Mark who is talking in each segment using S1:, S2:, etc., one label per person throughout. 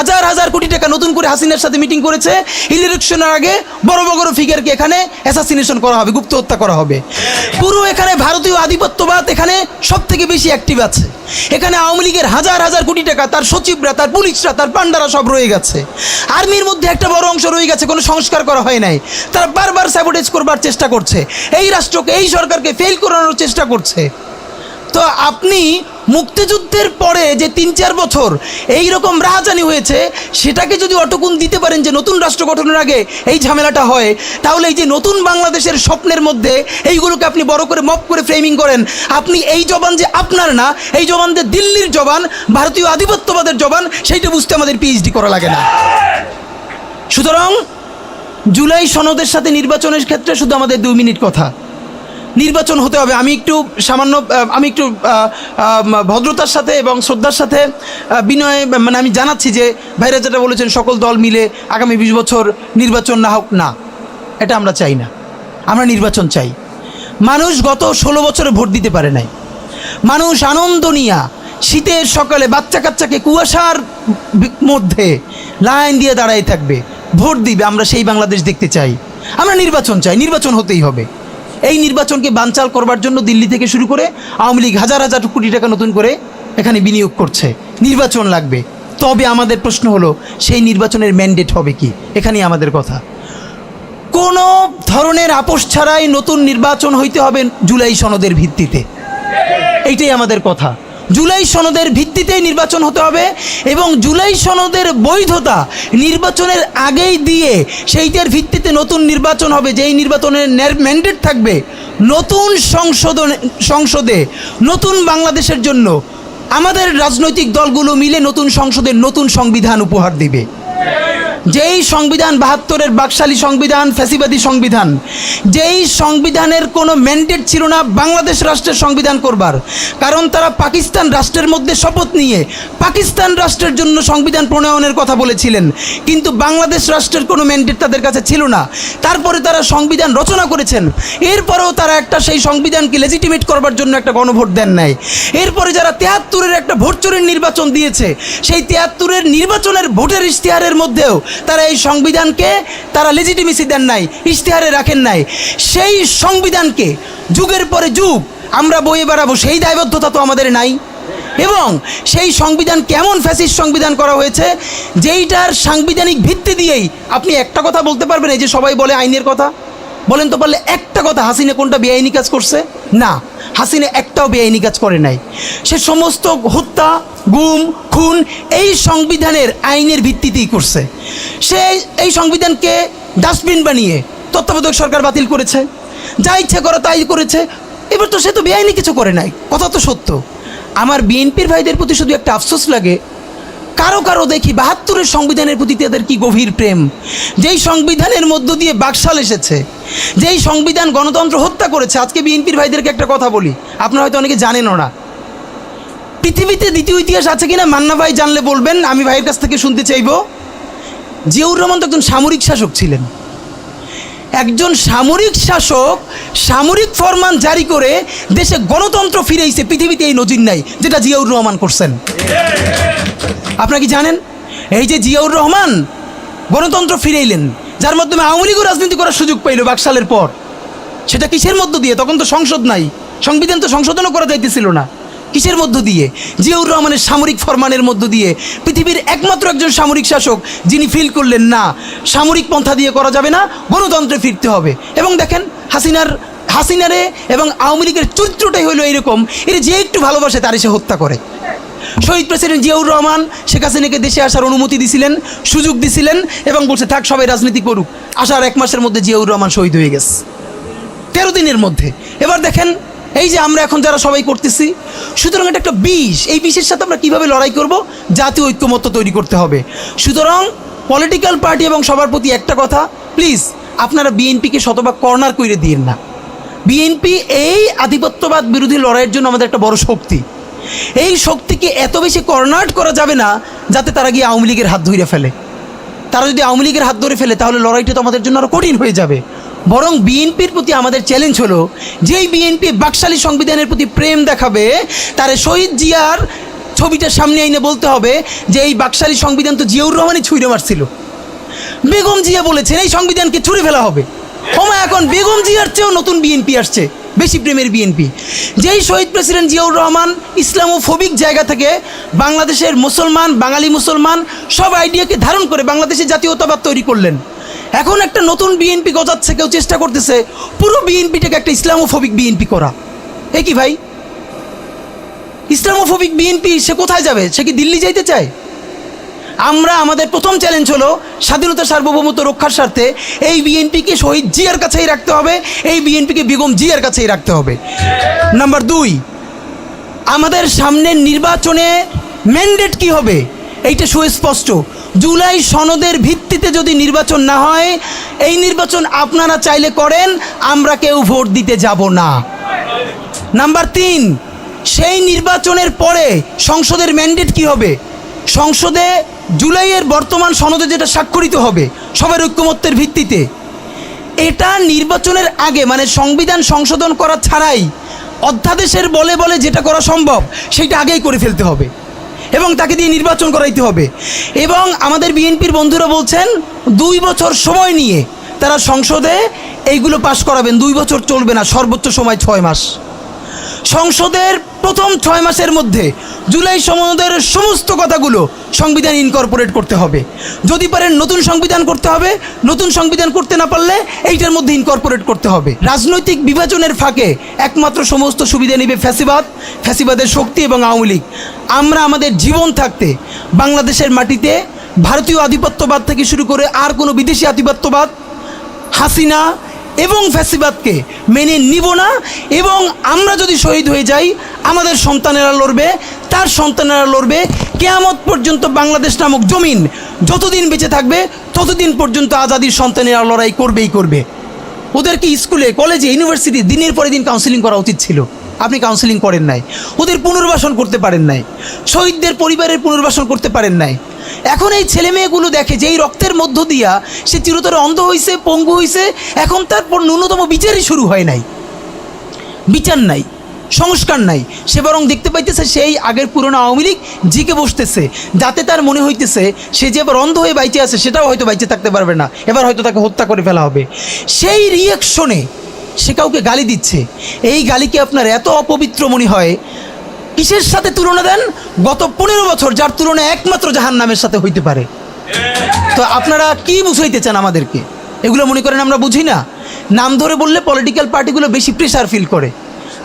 S1: হাজার হাজার কোটি টাকা নতুন করে হাসিনার সাথে মিটিং করেছে, ইলেকশনের আগে বড় বড় ফিগারকে এখানে অ্যাসাসিনেশন করা হবে, গুপ্ত হত্যা করা হবে। পুরো এখানে ভারতীয় আধিপত্যবাদ এখানে সব থেকে বেশি অ্যাক্টিভ আছে। এখানে আওয়ামী লীগের হাজার হাজার কোটি টাকা, তার সচিবরা, তার পুলিশরা, তার পান্ডারা সব রয়ে গেছে। আর্মির মধ্যে একটা বড় অংশ রয়ে গেছে, কোনো সংস্কার করা হয় নাই। তারা বারবার স্যাবোটেজ করবার চেষ্টা করছে, এই রাষ্ট্রকে, এই সরকারকে ফেল করানোর চেষ্টা করছে। তো আপনি মুক্তিযুদ্ধের পরে যে ৩-৪ বছর এই রকম রাহাজানি হয়েছে, সেটাকে যদি অটকুন দিতে পারেন যে নতুন রাষ্ট্র গঠনের আগে এই ঝামেলাটা হয়, তাহলে এই যে নতুন বাংলাদেশের স্বপ্নের মধ্যে এইগুলোকে আপনি বড় করে মপ করে ফ্রেমিং করেন, আপনি এই জবান যে আপনার না, এই জবান যে দিল্লির জবান, ভারতীয় আধিপত্যবাদের জবান, সেইটা বুঝতে আমাদের পিএইচডি করা লাগে না। সুতরাং জুলাই সনদের সাথে নির্বাচনের ক্ষেত্রে শুধু আমাদের 2 মিনিট কথা। নির্বাচন হতে হবে। আমি একটু ভদ্রতার সাথে এবং শ্রদ্ধার সাথে বিনয় আমি জানাচ্ছি যে ভাইরা যেটা বলেছেন সকল দল মিলে আগামী 20 বছর নির্বাচন না হোক, না, এটা আমরা চাই না। আমরা নির্বাচন চাই। মানুষ গত 16 বছরে ভোট দিতে পারে নাই। মানুষ আনন্দ নিয়া শীতের সকালে বাচ্চা কাচ্চাকে কুয়াশার মধ্যে লাইন দিয়ে দাঁড়াই থাকবে, ভোট দিবে। আমরা সেই বাংলাদেশ দেখতে চাই। আমরা নির্বাচন চাই, নির্বাচন হতেই হবে। এই নির্বাচনকে বানচাল করবার জন্য দিল্লি থেকে শুরু করে আওয়ামী লীগ হাজার হাজার কোটি টাকা নতুন করে এখানে বিনিয়োগ করছে। নির্বাচন লাগবে। তবে আমাদের প্রশ্ন হলো, সেই নির্বাচনের ম্যান্ডেট হবে কি? এখানেই আমাদের কথা। কোনো ধরনের আপোষ ছাড়াই নতুন নির্বাচন হইতে হবে জুলাই সনদের ভিত্তিতে। এইটাই আমাদের কথা। জুলাই সনদের ভিত্তিতেই নির্বাচন হতে হবে এবং জুলাই সনদের বৈধতা নির্বাচনের আগেই দিয়ে সেইটার ভিত্তিতে নতুন নির্বাচন হবে, যেই নির্বাচনের ম্যান্ডেট থাকবে নতুন সংসদে নতুন বাংলাদেশের জন্য আমাদের রাজনৈতিক দলগুলো মিলে নতুন সংসদের নতুন সংবিধান উপহার দিবে। যেই সংবিধান 72-এর বাকশালী সংবিধান, ফ্যাসিবাদী সংবিধান, যেই সংবিধানের কোনো ম্যান্ডেট ছিল না বাংলাদেশ রাষ্ট্রের সংবিধান করবার, কারণ তারা পাকিস্তান রাষ্ট্রের মধ্যে শপথ নিয়ে পাকিস্তান রাষ্ট্রের জন্য সংবিধান প্রণয়নের কথা বলেছিলেন, কিন্তু বাংলাদেশ রাষ্ট্রের কোনো ম্যান্ডেট তাদের কাছে ছিল না। তারপরে তারা সংবিধান রচনা করেছেন, এরপরেও তারা একটা সেই সংবিধানকে লেজিটিমেট করবার জন্য একটা গণভোট দেন নাই। এরপরে যারা 73-এর একটা ভোট চোরের নির্বাচন দিয়েছে, সেই 73-এর নির্বাচনের ভোটের ইশতেহারের মধ্যেও তারা এই সংবিধানকে তারা লেজিটিমেসি দেন নাই, ইশতেহারে রাখেন নাই। সেই সংবিধানকে যুগের পরে যুগ আমরা বয়ে বেড়াবো, সেই দায়বদ্ধতা তো আমাদের নাই। এবং সেই সংবিধান কেমন ফ্যাসিস্ট সংবিধান করা হয়েছে, যেইটার সাংবিধানিক ভিত্তি দিয়েই আপনি একটা কথা বলতে পারবেন। এই যে সবাই বলে আইনের কথা, বলেন তো পারলে একটা কথা, হাসিনা কোনটা বেআইনি কাজ করছে? না, হাসিনা একটাও বেআইনি কাজ করে নাই। সে সমস্ত হত্যা, গুম, খুন এই সংবিধানের আইনের ভিত্তিতেই করছে। সে এই সংবিধানকে ডাস্টবিন বানিয়ে তত্ত্বাবধায়ক সরকার বাতিল করেছে, যা ইচ্ছে করে তাই করেছে। এবার তো সে তো বেআইনি কিছু করে নাই, কথা তো সত্য। আমার বিএনপির ভাইদের প্রতি শুধু একটা আফসোস লাগে, কারো কারো দেখি 72-এর সংবিধানের প্রতি তাদের কি গভীর প্রেম। যেই সংবিধানের মধ্য দিয়ে বাকশাল এসেছে, যেই সংবিধান গণতন্ত্র হত্যা করেছে। আজকে বিএনপির ভাইদেরকে একটা কথা বলি, আপনারা হয়তো অনেকে জানেনও না। পৃথিবীতে দ্বিতীয় ইতিহাস আছে কিনা মান্না ভাই জানলে বলবেন, আমি ভাইয়ের কাছ থেকে শুনতে চাইব। জিয়াউর রহমান তো একজন সামরিক শাসক ছিলেন। একজন সামরিক শাসক সামরিক ফরমান জারি করে দেশে গণতন্ত্র ফিরেইছে, পৃথিবীতে এই নজির নাই যেটা জিয়াউর রহমান করছেন। আপনারা কি জানেন? এই যে জিয়াউর রহমান গণতন্ত্র ফিরাইলেন, যার মাধ্যমে আওয়ামী লীগও রাজনীতি করার সুযোগ পাইল বাকশালের পর, সেটা কিসের মধ্য দিয়ে? তখন তো সংসদ নাই, সংবিধান তো সংশোধনও করা যাইতেছিল না। কিসের মধ্য দিয়ে? জিয়াউর রহমানের সামরিক ফরমানের মধ্য দিয়ে। পৃথিবীর একমাত্র একজন সামরিক শাসক যিনি ফিল করলেন না, সামরিক পন্থা দিয়ে করা যাবে না, গণতন্ত্রে ফিরতে হবে। এবং দেখেন হাসিনারে এবং আওয়ামী লীগের চরিত্রটাই হলো এইরকম, এর যে একটু ভালোবাসে তার সে হত্যা করে। শহীদ প্রেসিডেন্ট জিয়াউর রহমান শেখ হাসিনাকে দেশে আসার অনুমতি দিছিলেন, সুযোগ দিছিলেন এবং বলছে থাক সবাই রাজনীতি করুক। আসার 1 মাসের মধ্যে জিয়াউর রহমান শহীদ হয়ে গেছে, 13 দিনের মধ্যে। এবার দেখেন এই যে আমরা এখন যারা সবাই করতেছি, সুতরাং এটা একটা বিষ। এই বিষের সাথে আমরা কীভাবে লড়াই করব? জাতীয় ঐক্যমত্য তৈরি করতে হবে। সুতরাং পলিটিক্যাল পার্টি এবং সবার প্রতি একটা কথা, প্লিজ আপনারা বিএনপিকে শতভাগ কর্নার করে দিয়েন না। বিএনপি এই আধিপত্যবাদ বিরোধী লড়াইয়ের জন্য আমাদের একটা বড় শক্তি। এই শক্তিকে এত বেশি কর্নার করা যাবে না যাতে তারা গিয়ে আওয়ামী লীগের হাত ধরে ফেলে। তারা যদি আওয়ামী লীগের হাত ধরে ফেলে তাহলে লড়াইটা তো আমাদের জন্য আরও কঠিন হয়ে যাবে। বরং বিএনপির প্রতি আমাদের চ্যালেঞ্জ হলো, যেই বিএনপি বাকশালী সংবিধানের প্রতি প্রেম দেখাবে, তারে শহীদ জিয়ার ছবিটা সামনে এনে বলতে হবে যে এই বাকশালী সংবিধান তো জিয়াউর রহমানই ছুঁড়ে মারছিল। বেগম জিয়া বলেছেন এই সংবিধানকে ছুঁড়ে ফেলা হবে। ওমা এখন বেগম জিয়ার চেয়েও নতুন বিএনপি আসছে, বেশি প্রেমের বিএনপি। যেই শহীদ প্রেসিডেন্ট জিয়াউর রহমান ইসলামোফোবিক জায়গা থেকে বাংলাদেশের মুসলমান, বাঙালি মুসলমান সব আইডিয়াকে ধারণ করে বাংলাদেশের জাতীয়তাবাদ তৈরি করলেন। এখন একটা নতুন বিএনপি গজাচ্ছে, কেউ চেষ্টা করতেছে পুরো বিএনপিটাকে একটা ইসলামোফোবিক বিএনপি করা। এ কি ভাই, ইসলামোফোবিক বিএনপি সে কোথায় যাবে? সে কি দিল্লি যাইতে চায়? আমরা আমাদের প্রথম চ্যালেঞ্জ হলো স্বাধীনতা সার্বভৌমত্ব রক্ষার স্বার্থে এই বিএনপিকে শহীদ জিয়ার কাছেই রাখতে হবে, এই বিএনপিকে বেগম জিয়ার কাছেই রাখতে হবে। নাম্বার 2, আমাদের সামনের নির্বাচনে ম্যান্ডেট কি হবে এইটা সুস্পষ্ট। জুলাই সনদের ভিত্তিতে যদি নির্বাচন না হয়, এই নির্বাচন আপনারা চাইলে করেন, আমরা কেউ ভোট দিতে যাব না। নাম্বার 3, সেই নির্বাচনের পরে সংসদের ম্যান্ডেট কি হবে? সংসদে জুলাইয়ের বর্তমান সনদে যেটা স্বাক্ষরিত হবে সবার ঐক্যমত্যের ভিত্তিতে, এটা নির্বাচনের আগে মানে সংবিধান সংশোধন করা ছাড়াই অধ্যাদেশের বলে বলে যেটা করা সম্ভব সেটা আগেই করে ফেলতে হবে এবং তাকে দিয়ে নির্বাচন করাইতে হবে। এবং আমাদের বিএনপির বন্ধুরা বলছেন 2 বছর সময় নিয়ে তারা সংসদে এইগুলো পাশ করাবেন। 2 বছর চলবে না, সর্বোচ্চ সময় 6 মাস। সংসদের প্রথম 6 মাসের মধ্যে জুলাই সনদের সমস্ত কথাগুলো সংবিধান ইনকর্পোরেট করতে হবে। যদি পারেন নতুন সংবিধান করতে হবে, নতুন সংবিধান করতে না পারলে এইটার মধ্যে ইনকর্পোরেট করতে হবে। রাজনৈতিক বিভাজনের ফাঁকে একমাত্র সমস্ত সুবিধা নেবে ফ্যাসিবাদ, ফ্যাসিবাদের শক্তি এবং আওয়ামী লীগ। আমরা আমাদের জীবন থাকতে বাংলাদেশের মাটিতে ভারতীয় আধিপত্যবাদ থেকে শুরু করে আর কোনো বিদেশি আধিপত্যবাদ, হাসিনা এবং ফ্যাসিবাদকে মেনে নিব না। এবং আমরা যদি শহীদ হয়ে যাই, আমাদের সন্তানেরা লড়বে, তার সন্তানেরা লড়বে। কিয়ামত পর্যন্ত বাংলাদেশ নামক জমিন যতদিন বেঁচে থাকবে ততদিন পর্যন্ত আজাদির সন্তানেরা লড়াই করবেই করবে। ওদেরকে স্কুলে, কলেজে, ইউনিভার্সিটি দিনের পরে দিন কাউন্সিলিং করা উচিত ছিল। আপনি কাউন্সিলিং করেন নাই, ওদের পুনর্বাসন করতে পারেন নাই, শহীদদের পরিবারের পুনর্বাসন করতে পারেন নাই। এখন এই ছেলে মেয়েগুলো দেখে যে এই রক্তের মধ্য দিয়া সে চিরতরে অন্ধ হয়েছে, পঙ্গু হয়েছে, এখন তারপর ন্যূনতম বিচারই শুরু হয় নাই, বিচার নাই, সংস্কার নাই। সে বরং দেখতে পাইতেছে সেই আগের পুরনো আওয়ামী লীগ জিকে বসতেছে, যাতে তার মনে হইতেছে সে যে এবার অন্ধ হয়ে বাইচে আছে সেটাও হয়তো বাইচে থাকতে পারবে না, এবার হয়তো তাকে হত্যা করে ফেলা হবে। সেই রিয়াকশনে সে কাউকে গালি দিচ্ছে। এই গালিকে আপনার এত অপবিত্র মনে হয়, কিসের সাথে তুলনা দেন? গত 15 বছর যার তুলনা একমাত্র জাহান্নামের সাথে হইতে পারে। তো আপনারা কি বুঝাইতে চান আমাদেরকে? এগুলো মনে করেন আমরা বুঝি না? নাম ধরে বললে পলিটিক্যাল পার্টিগুলো বেশি প্রেশার ফিল করে।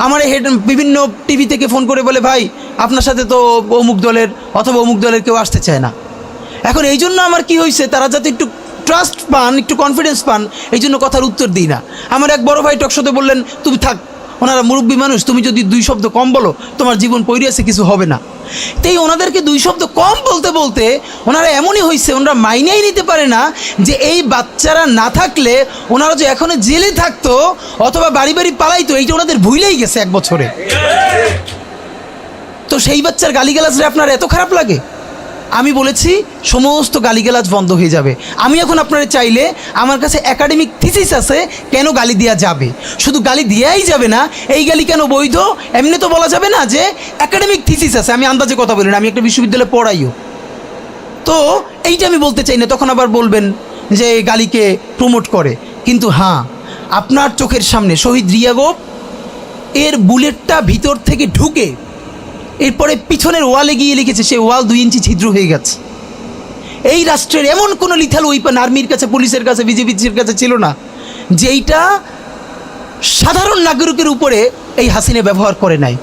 S1: আমার হেড বিভিন্ন টিভি থেকে ফোন করে বলে, ভাই আপনার সাথে তো অমুক দলের অথবা অমুক দলের কেউ আসতে চায় না। এখন এই জন্য আমার কি হয়েছে, তারা যাতে একটু ট্রাস্ট পান, একটু কনফিডেন্স পান, এই জন্য কথার উত্তর দিই না। আমার এক বড় ভাই টকশোতে বললেন, তুমি থাক, ওনারা মুরব্বী মানুষ, তুমি যদি 2 শব্দ কম বলো তোমার জীবন পড়ে আছে, কিছু হবে না। তাই ওনাদেরকে 2 শব্দ কম বলতে বলতে ওনারা এমনই হয়েছে, ওনারা মাইনেই নিতে পারে না যে এই বাচ্চারা না থাকলে ওনারা যে এখনো জেলে থাকতো অথবা বাড়ি বাড়ি পালাইতো, এইটা ওনাদের ভুলেই গেছে 1 বছরে। তো সেই বাচ্চার গালিগালাজরে আপনার এত খারাপ লাগে? আমি বলেছি সমস্ত গালিগালাজ বন্ধ হয়ে যাবে। আমি এখন আপনারা চাইলে আমার কাছে একাডেমিক থিসিস আছে কেন গালি দেওয়া যাবে। শুধু গালি দেওয়াই যাবে না, এই গালি কেন বৈধ এমনি তো বলা যাবে না, যে একাডেমিক থিসিস আছে। আমি আন্দাজে কথা বলি না, আমি একটা বিশ্ববিদ্যালয়ে পড়াইও। তো এইটা আমি বলতে চাই না, তখন আবার বলবেন যে গালিকে প্রমোট করে। কিন্তু হ্যাঁ, আপনার চোখের সামনে শহীদ রিয়াগোপ এর বুলেটটা ভিতর থেকে ঢুকে এরপরে পিছনের ওয়ালে গিয়ে লিখেছে, সে ওয়াল 2 ইঞ্চি ছিদ্র হয়ে গেছে। এই রাষ্ট্রের এমন কোনো লিথাল ওয়েপন আর্মির কাছে, পুলিশের কাছে, বিজেপির কাছে ছিল না যেইটা সাধারণ নাগরিকের উপরে এই হাসিনা ব্যবহার করে নাই।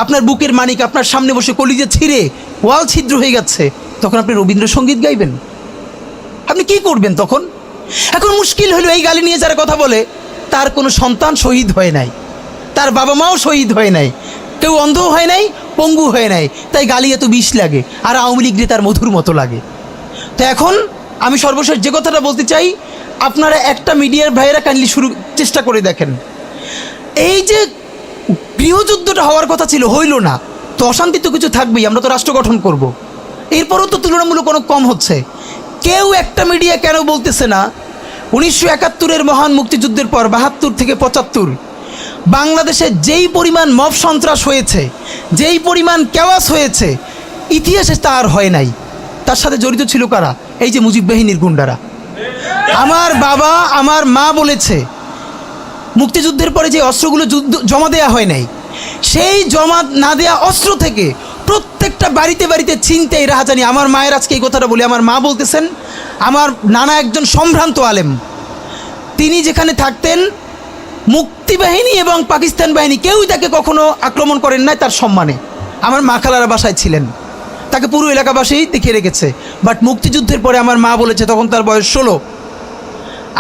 S1: আপনার বুকের মানিক আপনার সামনে বসে কলিজা ছিঁড়ে ওয়াল ছিদ্র হয়ে যাচ্ছে, তখন আপনি রবীন্দ্রসঙ্গীত গাইবেন? আপনি কি করবেন তখন? এখন মুশকিল হলো, এই গালি নিয়ে যারা কথা বলে তার কোনো সন্তান শহীদ হয় নাই, তার বাবা মাও শহীদ হয় নাই, কেউ অন্ধ হয় নাই, পঙ্গু হয় নাই, তাই গালি এত বিষ লাগে, আর আওয়ামী লীগ তার মধুর মতো লাগে। তো এখন আমি সর্বশেষ যে কথাটা বলতে চাই, আপনারা একটা মিডিয়ার ভাইয়েরা কাইন্ডলি চেষ্টা করে দেখেন, এই যে গৃহযুদ্ধটা হওয়ার কথা ছিল, হইল না, তো অশান্তি তো কিছু থাকবেই, আমরা তো রাষ্ট্র গঠন করব। এরপরও তো তুলনামূলক অনেক কম হচ্ছে। কেউ একটা মিডিয়া কেন বলতেছে না 1971-এর মহান মুক্তিযুদ্ধের পর 72 থেকে 75 বাংলাদেশে যেই পরিমাণ মব সন্ত্রাস হয়েছে, যেই পরিমাণ কেওয়াস হয়েছে, ইতিহাসে তার হয় নাই। তার সাথে জড়িত ছিল কারা? এই যে মুজিব বাহিনীর গুন্ডারা। আমার বাবা আমার মা বলেছে মুক্তিযুদ্ধের পরে যে অস্ত্রগুলো জমা দেওয়া হয় নাই, সেই জমা না দেওয়া অস্ত্র থেকে প্রত্যেকটা বাড়িতে বাড়িতে ছিনতাই রাহাজানি। আমার মায়ের আজকে এই কথাটা বলি, আমার মা বলতেছেন আমার নানা একজন সম্ভ্রান্ত আলেম, তিনি যেখানে থাকতেন মুক্তিবাহিনী এবং পাকিস্তান বাহিনী কেউই তাকে কখনো আক্রমণ করেন নাই তার সম্মানে। আমার মা খালারা বাসায় ছিলেন, তাকে পুরো এলাকাবাসী দেখিয়ে রেখেছে। বাট মুক্তিযুদ্ধের পরে আমার মা বলেছে, তখন তার বয়স 16,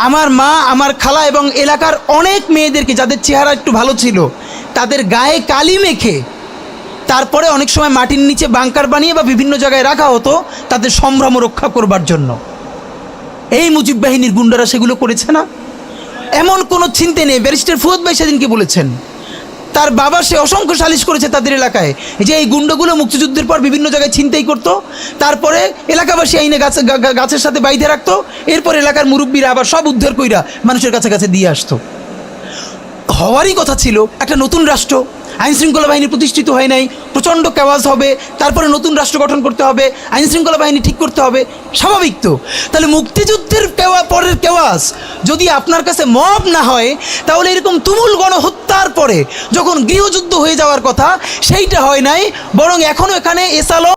S1: আমার মা আমার খালা এবং এলাকার অনেক মেয়েদেরকে যাদের চেহারা একটু ভালো ছিল তাদের গায়ে কালি মেখে তারপরে অনেক সময় মাটির নিচে বাংকার বানিয়ে বা বিভিন্ন জায়গায় রাখা হতো তাদের সম্ভ্রম রক্ষা করবার জন্য। এই মুজিব বাহিনীর গুন্ডারা সেগুলো করেছে না? এমন কোনো চিন্তা নেই। ব্যারিস্টার ফুয়াদ ভাই সেদিনকে বলেছেন তার বাবা সে অসংখ্য সালিশ করেছে তাদের এলাকায় যে এই গুন্ডাগুলো মুক্তিযুদ্ধের পর বিভিন্ন জায়গায় ছিনতাই করতো, তারপরে এলাকাবাসী আইনে গাছের সাথে বাইধে রাখতো, এরপর এলাকার মুরব্বীরা আবার সব উদ্ধার কইরা মানুষের কাছে কাছে দিয়ে আসতো। হওয়ারই কথা ছিল একটা নতুন রাষ্ট্র, আইনশৃঙ্খলা বাহিনী প্রতিষ্ঠিত হয় নাই, প্রচণ্ড কেওয়াজ হবে, তারপরে নতুন রাষ্ট্র গঠন করতে হবে, আইনশৃঙ্খলা বাহিনী ঠিক করতে হবে, স্বাভাবিক তো। তাহলে মুক্তিযুদ্ধের পরের কেওয়াজ যদি আপনার কাছে মব না হয়, তাহলে এরকম তুমুল গণহত্যার পরে যখন গৃহযুদ্ধ হয়ে যাওয়ার কথা সেইটা হয় নাই, বরং এখনও এখানে এসালো